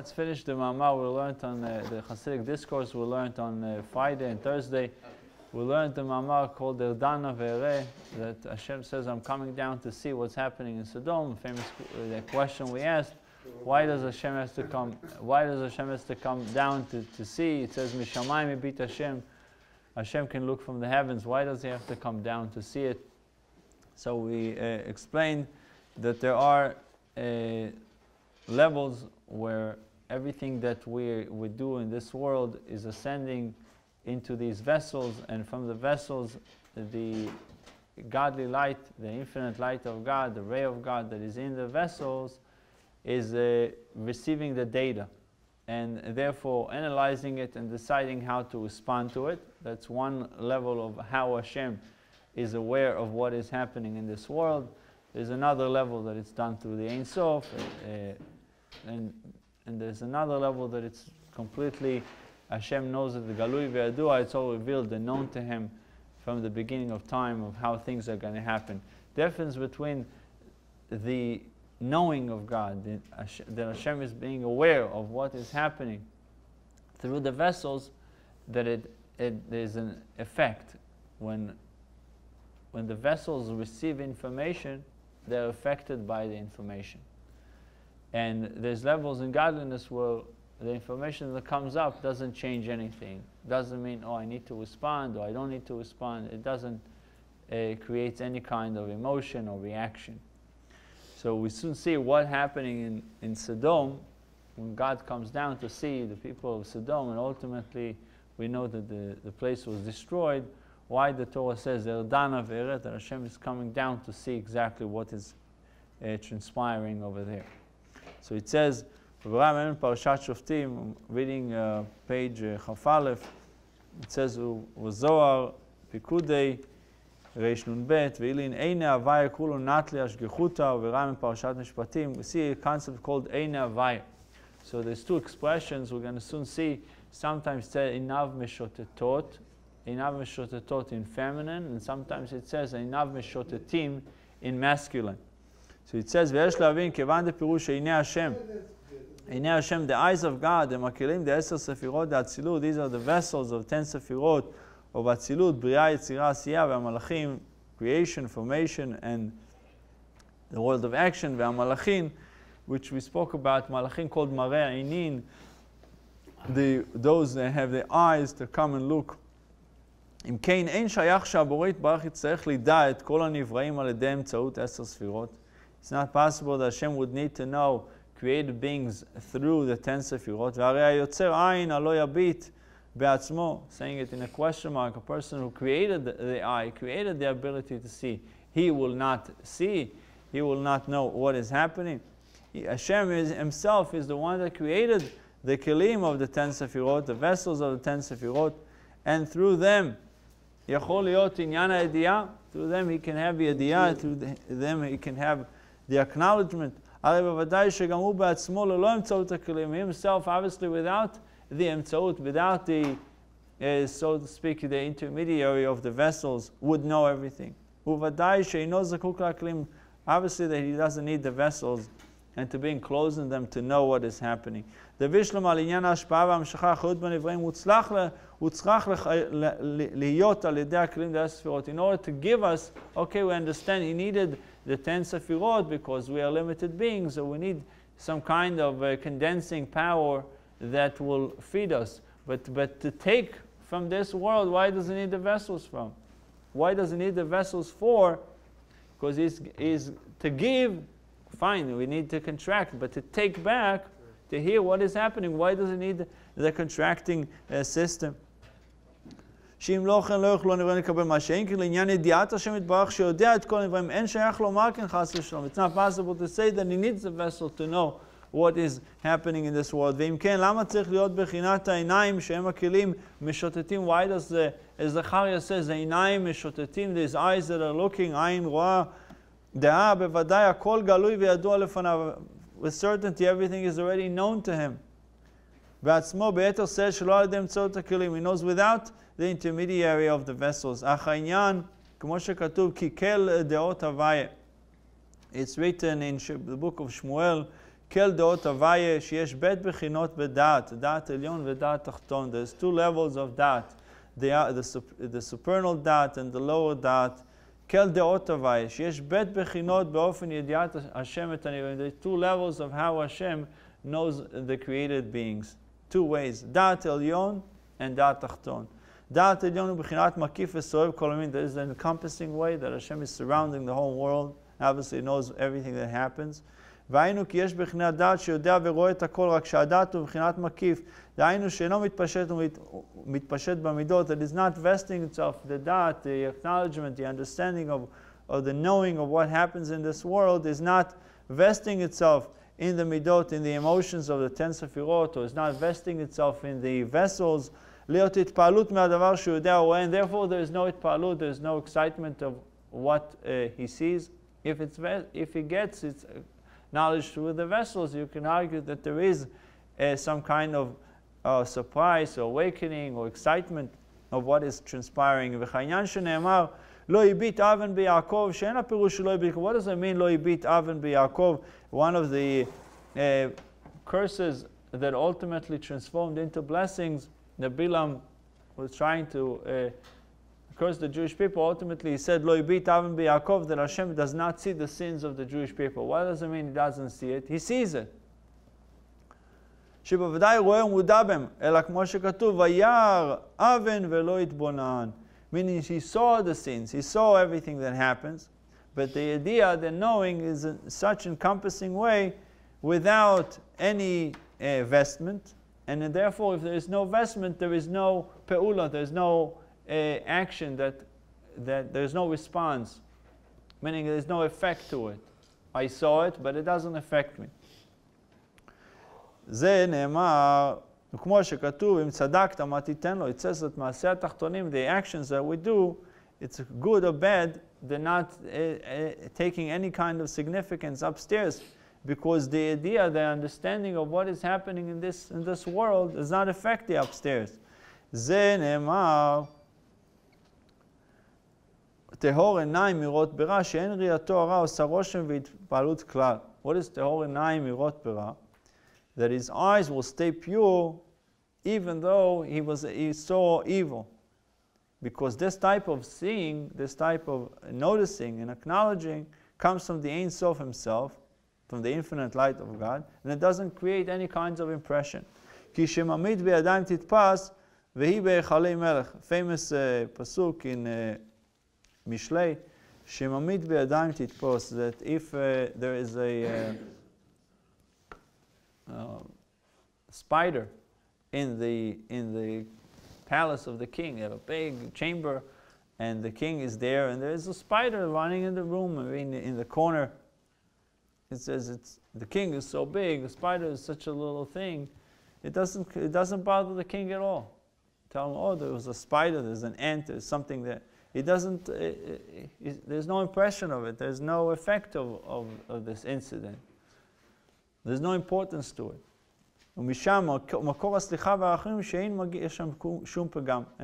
Let's finish the Maamar we learned on the Hasidic discourse we learned on Friday and Thursday. We learned the Maamar called the Dana Ve'ere, that Hashem says, I'm coming down to see what's happening in Sodom. Famous the question we asked, why does Hashem has to come? Why does Hashem has to come down to see? It says, Mishamayim ibit Hashem. Hashem can look from the heavens. Why does He have to come down to see it? So we explained that there are levels where everything that we do in this world is ascending into these vessels, and from the vessels the godly light, the infinite light of God, the ray of God that is in the vessels is receiving the data and therefore analyzing it and deciding how to respond to it. That's one level of how Hashem is aware of what is happening in this world. There's another level that it's done through the Ein Sof, and there's another level that it's completely Hashem knows that the Galui Ve'adua, it's all revealed and known to Him from the beginning of time of how things are going to happen. The difference between the knowing of God, that Hashem is being aware of what is happening through the vessels, that there's an effect. When the vessels receive information, they're affected by the information. And there's levels in godliness where the information that comes up doesn't change anything. Doesn't mean, oh, I need to respond or I don't need to respond. It doesn't create any kind of emotion or reaction. So we soon see what's happening in Sodom when God comes down to see the people of Sodom, and ultimately we know that the place was destroyed. Why the Torah says Erdana Ve'eret, that Hashem is coming down to see exactly what is transpiring over there. So it says, Parshat Shoftim, reading page Chaf Aleph, it says, "Uzoar Pikudei Reish Nun Bet Ve'ilin Eine Avaya Kulo Natli Ashgechuta Uveram in Parshat Mishpatim." We see a concept called Eine Avaya. So there's two expressions we're going to soon see. Sometimes it says Einav Meshotetot, Einav Meshotetot in feminine, and sometimes it says Einav Meshotetim in masculine. So it says, "Ve'esh lavin kevan de pirush Eine Hashem." Eine Hashem, the eyes of God, the makilim, the 10 sefirot, the atzilut, these are the vessels of 10 sefirot of atzilut, bria, yetzira, asiyah, ve'amalachim, creation, formation, and the world of action, ve'amalachim, which we spoke about, malachim called mareh einin, those that have the eyes to come and look. אם כן, אין שייך שהבורא יתברך יצטרך לדע את כל הנבראים על ידי אמצעות 10 ספירות. It's not possible that Hashem would need to know created beings through the 10 sefirot. והרי היוצר עין הלא יביט בעצמו, saying it in a question mark, a person who created the eye, created the ability to see, he will not see, he will not know what is happening. Hashem himself is the one that created the kelim of the 10 sefirot, the vessels of the 10 sefirot, and through them, יכול להיות עניין הידיעה, through them he can have the ידיעה, through them he can have the acknowledgement. הרי בוודאי שגם הוא בעצמו ללא אמצעות הכלים, himself obviously without the אמצעות, without the, so to speak, the intermediary of the vessels, would know everything. ובוודאי שאינו זקוק לכלים, obviously that he doesn't need the vessels and to be enclosed in them to know what is happening. דבישלום על עניין ההשפעה וההמשכה האחריות בנבראים, הוא צריך להיות על ידי הכלים 10 ספירות. In order to give us, okay, we understand he needed the 10 sefirot because we are limited beings, so we need some kind of condensing power that will feed us. But to take from this world, why does he need the vessels from? Why does he need the vessels for? Because he's to give, fine, we need to contract, but to take back, to hear what is happening, why does he need the contracting system? שאם לא כן לא יוכלו הנבראים לקבל מה שאין כי לעניין ידיעת השם יתברך שיודע את כל הנבראים אין שייך לומר כן חס ושלום. It's not possible to say that he needs the vessel to know what is happening in this world. ואם כן, למה צריך להיות בחינת העיניים שהם הכלים משוטטים? Why does the, as Zechariah says, העיניים משוטטים, these eyes that are looking, עין רואה, דעה בוודאי הכל גלוי וידוע לפניו. With certainty everything is already known to him. בעצמו ביתר שאת שלא על ידי אמצעות הכלים. He knows without the intermediary of the vessels. אך העניין, כמו שכתוב, כי כל דעות הוויה. It's written in the book of Shmuel, kel deot havaya sheyesh bet bechinot bedat, dat elyon vedat tachton. There's two levels of dat. They are the supernal dat and the lower dat. Kel deot havaya sheyesh bet bechinot beofen yediat Hashem et hanivim. There are two levels of how Hashem knows the created beings. Two ways, dat elyon and dat tachton. Dat elyon bechinat makif v'soev kol hamin. There is an encompassing way that Hashem is surrounding the whole world. Obviously, He knows everything that happens. והיינו כי יש בחינת דעת שיודע ורואה את הכל, רק שהדעת הוא בחינת מקיף. דהיינו שאינו מתפשט במידות. It is not vesting itself, the da'at, the acknowledgement, the understanding of the knowing of what happens in this world is not vesting itself in the midot, in the emotions of the 10 sefirot, or is not vesting itself in the vessels. להיות התפעלות מהדבר שהוא יודע ורואה, and therefore there is no התפעלות, there is no excitement of what he sees. If he gets its knowledge through the vessels, you can argue that there is some kind of surprise or awakening or excitement of what is transpiring. וכעניין שנאמר, לא הביט אבן ביעקב, שאין הפירוש שלא הביט. What does it mean, לא הביט אבן ביעקב? One of the curses that ultimately transformed into blessings, that Bilam was trying to curse the Jewish people. Ultimately, he said, "Lo yibit avon b'Yaakov," that Hashem does not see the sins of the Jewish people. What does it mean He doesn't see it? He sees it. שבוודאי רואה ומודע בהם, אלא כמו שכתוב, וירא אבן ולא יתבונן. Meaning he saw the sins, he saw everything that happens, but the idea, the knowing, is in such encompassing way without any vestment, and therefore, if there is no vestment, there is no pe'ula, there is no action, that there is no response, meaning there is no effect to it. I saw it, but it doesn't affect me. זה נאמר, כמו שכתוב, אם צדקת מה תיתן לו, it says that מעשה התחתונים, the actions that we do, it's good or bad, they're not taking any kind of significance upstairs, because the idea, the understanding of what is happening in this world does not affect the upstairs. זה נאמר, טהור עיניים מראות ברע, שאין ראייתו הרע עושה רושם והתפעלות כלל. What is טהור עיניים מראות ברע? That his eyes will stay pure even though he saw evil. Because this type of seeing, this type of noticing and acknowledging comes from the Ein Sof himself, from the infinite light of God, and it doesn't create any kinds of impression. כי שממית בידיים תתפס והיא בהיכלי מלך. Famous pasuk in Mishlei, שממית בידיים תתפוס, that if there is a spider in the palace of the king, you have a big chamber, and the king is there, and there is a spider running in the room, in the corner. It says the king is so big, the spider is such a little thing. It doesn't bother the king at all. Tell him, oh, there was a spider, there's an ant, there's something that it doesn't. There's no impression of it. There's no effect of this incident. There's no importance to it. And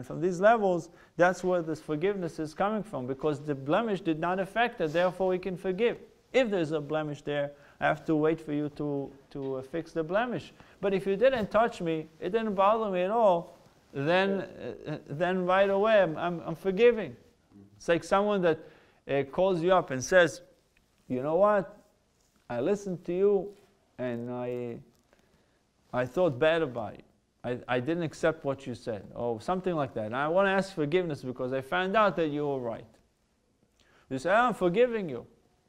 from these levels, that's where this forgiveness is coming from, because the blemish did not affect it, therefore we can forgive. If there's a blemish there, I have to wait for you to fix the blemish. But if you didn't touch me, it didn't bother me at all, then right away I'm forgiving. It's like someone that calls you up and says, you know what, I listened to you, and I thought bad about you. I didn't accept what you said, or something like that. And I want to ask forgiveness because I found out that you were right. You say, I'm forgiving you.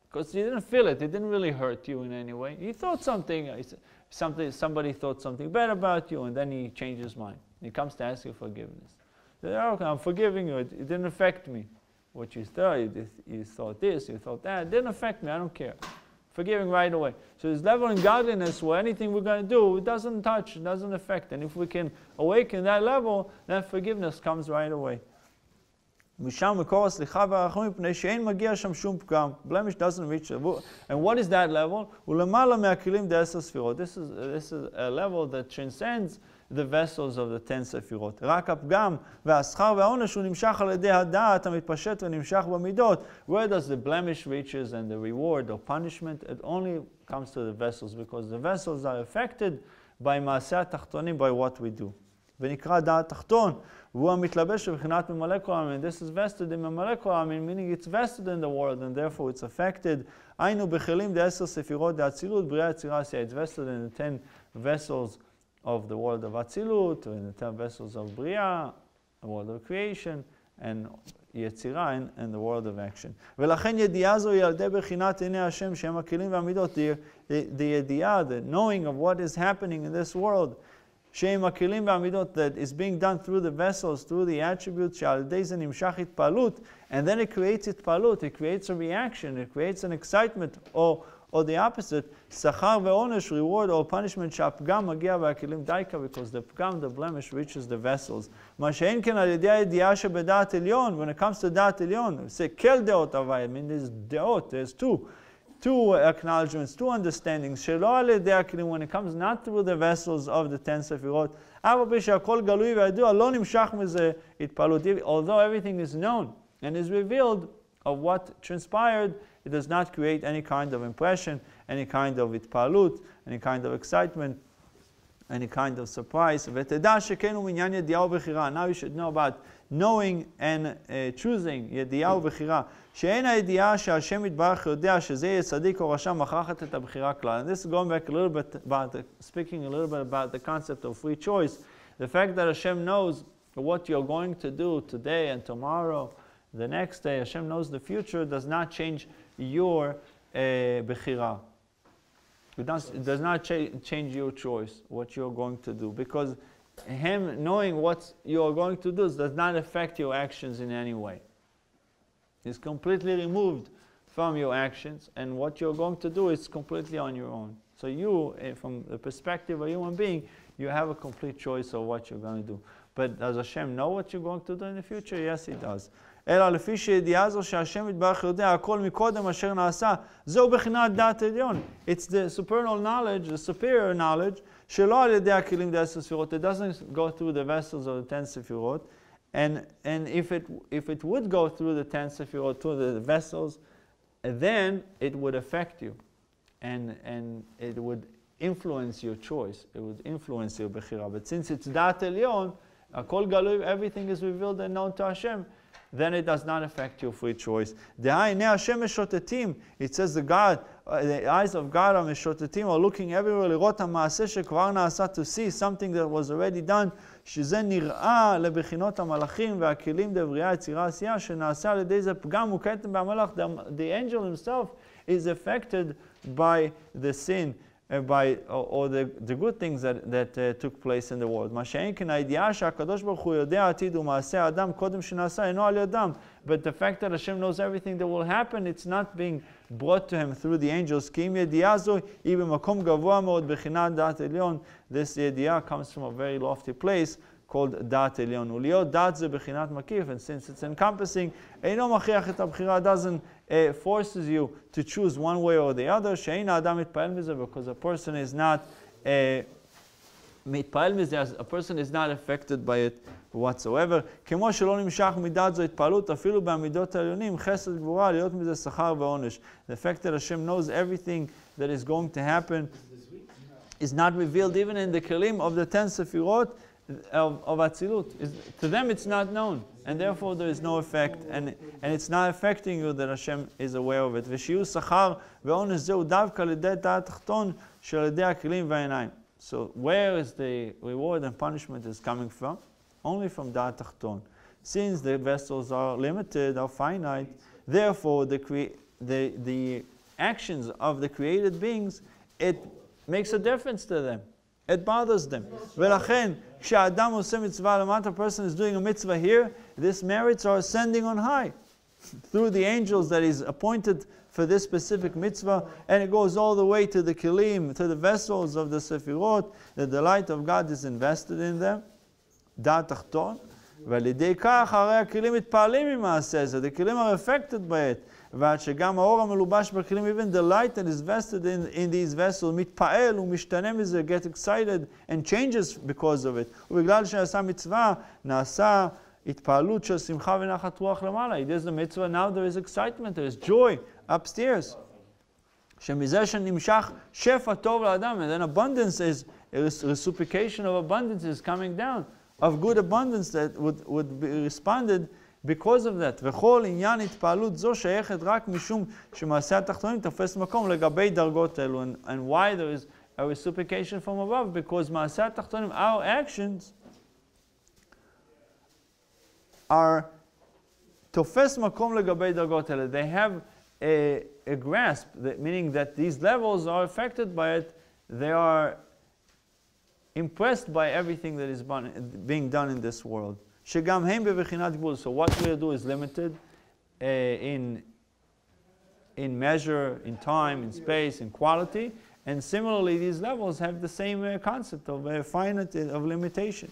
Because you didn't feel it. It didn't really hurt you in any way. You thought somebody thought something bad about you, and then he changed his mind. He comes to ask you forgiveness. You say, okay, I'm forgiving you. It didn't affect me. What you thought, you thought this, you thought that. It didn't affect me. I don't care. Forgiving right away. So there's level in godliness where anything we're going to do, it doesn't touch, it doesn't affect. And if we can awaken that level, then forgiveness comes right away. Blemish doesn't reach it. And what is that level? This is a level that transcends the vessels of the 10 sefirot. רק הפגם והשכר והעונש הוא נמשך על ידי הדעת המתפשט ונמשך במידות. Where does the blemish reaches and the reward or punishment? It only comes to the vessels, because the vessels are affected by מעשה התחתונים, by what we do. ונקרא דעת תחתון, והוא המתלבש בבחינת ממלא כל העמים. This is vested in ממלא כל העמים, meaning it's vested in the world, and therefore it's affected. היינו בכלים ד10 ספירות דאצילות, בריאה יצירה עשייה. It's vested in the 10 vessels of the world of Atzilut, or in the 10 vessels of Bria, the world of creation, and Yetzirah, and the world of action. ולכן ידיעה זו היא על ידי בחינת עיני השם שהם הכלים והמידות. The ידיעה, the knowing of what is happening in this world, שהם הכלים והמידות, that is being done through the vessels, through the attributes, שעל ידי זה נמשך התפעלות, and then it creates התפעלות, it creates a reaction, it creates an excitement, or the opposite, שכר ועונש, reward or punishment, שהפגם מגיע והכלים דייקה, because the פגם, the blemish, reaches the vessels. מה שאין כן על ידי הידיעה שבדעת עליון, when it comes to דעת עליון, we say, כל דעות הווי, I mean, there's דעות, there's two acknowledgements, two understandings, שלא על ידי הכלים, when it comes not through the vessels of the 10 ספירות, אף על פי שהכל גלוי וידוע, לא נמשך מזה התפעלות. Although everything is known and is revealed of what transpired, it does not create any kind of impression, any kind of התפעלות, any kind of excitement, any kind of surprise. ותדע שכן הוא מעניין ידיעה ובחירה. Now you should know about knowing and choosing, ידיעה ובחירה. שאין הידיעה שהשם יתברך יודע שזה יהיה צדיק או רשע, מכרחת את הבחירה כלל. And this is going back a little bit about speaking a little bit about the concept of free choice. The fact that Hashem knows what you're going to do today and tomorrow, the next day, Hashem knows the future, does not change your bechira. It does not change your choice, what you're going to do. Because Him knowing what you're going to do does not affect your actions in any way. It's completely removed from your actions, and what you're going to do is completely on your own. So you, from the perspective of a human being, you have a complete choice of what you're going to do. But does Hashem know what you're going to do in the future? Yes, He does. אלא לפי שידיעה זו שהשם יתברך יודע הכל מקודם אשר נעשה, זהו בחינת דעת עליון. It's the supernal knowledge, the superior knowledge, שלא על ידי הכלים ד10 ספירות. It doesn't go through the vessels of the 10 ספירות. And if it would go through the 10 sefirot, through the vessels, then it would affect you. And it would influence your choice. It would influence your bechira. But since it's Dat Elyon, Akol Galui, everything is revealed and known to Hashem, then it does not affect your free choice. It says the eyes of God are meshotetim, are looking everywhere, לראות המעשה שכבר נעשה, to see something that was already done, שזה נראה לבחינות המלאכים והכלים דבריאה יצירה עשייה, שנעשה על ידי זה פגם וכתם במלאך. The angel himself is affected by the sin, or the good things that took place in the world. מה שאין כן הידיעה שהקדוש ברוך הוא יודע עתיד ומעשה האדם קודם שנעשה אינו על ידם. But the fact that Hashem knows everything that will happen, it's not being brought to him through the angels. כי אם ידיעה זו היא במקום גבוה מאוד בחינת דעת עליון. This ידיעה comes from a very lofty place called דעת עליון. ולהיות דעת זה בחינת מקיף, and since it's encompassing, אינו מכריח את הבחירה, doesn't forces you to choose one way or the other. שאין האדם מתפעל מזה, because a person is not מתפעל מזה, a person is not affected by it whatsoever. כמו שלא נמשך מדעת זו התפעלות, אפילו בעמידות העליונים, חסד גבורה, להיות מזה שכר ועונש. The fact that Hashem knows everything that is going to happen is not revealed even in the kelim of the 10 sefirot of Atzilut. To them it's not known, and therefore there is no effect, and it's not affecting you that Hashem is aware of it. ושיהיו שכר ועונש זהו דווקא לידי דעת תחתון של ידי הכלים והעיניים. So where is the reward and punishment is coming from? Only from דעת תחתון. Since the vessels are limited, are finite, therefore the actions of the created beings, it makes a difference to them. It bothers them. ולכן, כשאדם עושה מצווה למטה, a person is doing a mitzvah here, these merits are ascending on high through the angels that is appointed for this specific mitzvah, and it goes all the way to the kelim, to the vessels of the sefirot, that the light of God is invested in them. דעת תחתון, ועל ידי כך הרי הכלים מתפעלים ממעשה זה, the kelim are affected by it. ועד שגם האור המלובש בכלים, even the light that is vested in these vessels, מתפעל ומשתנה מזה, get excited and changes because of it. ובגלל שעשה מצווה, נעשה התפעלות של שמחה ונחת רוח למעלה. It is the mitzvah, now there is excitement, there is joy upstairs. שנמשך שפע טוב לאדם, and then abundance is, reciprocation of abundance is coming down, of good abundance that would be responded because of that. וכל עניין התפעלות זו שייכת רק משום שמעשה התחתונים תופס מקום לגבי דרגות אלו. And why there is a reciprocation from above? Because מעשה התחתונים, our actions, are תופס מקום לגבי דרגות אלו. They have a grasp, meaning that these levels are affected by it. They are impressed by everything that is being done in this world. שגם הם בבחינת גבול. So what we do is limited in measure, in time, in space, in quality. And similarly, these levels have the same concept of finite, of limitation.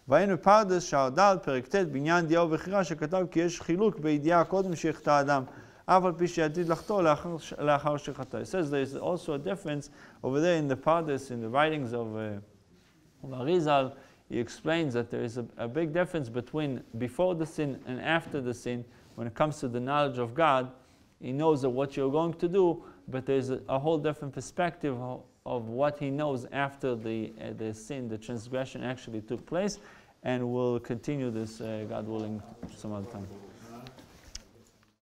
והיינו פרדס שהרד"ל פרק ט' בעניין דעה ובחירה שכתב כי יש חילוק בידיעה קודם שיחטא האדם אף על פי שעתיד לחטוא לאחר שחטא. It says there is also a difference over there in the Pardes, in the writings of Arizal. He explains that there is a big difference between before the sin and after the sin. When it comes to the knowledge of God, he knows that what you're going to do, but there's a whole different perspective of what he knows after the sin, the transgression actually took place. And we'll continue this, God willing, some other time.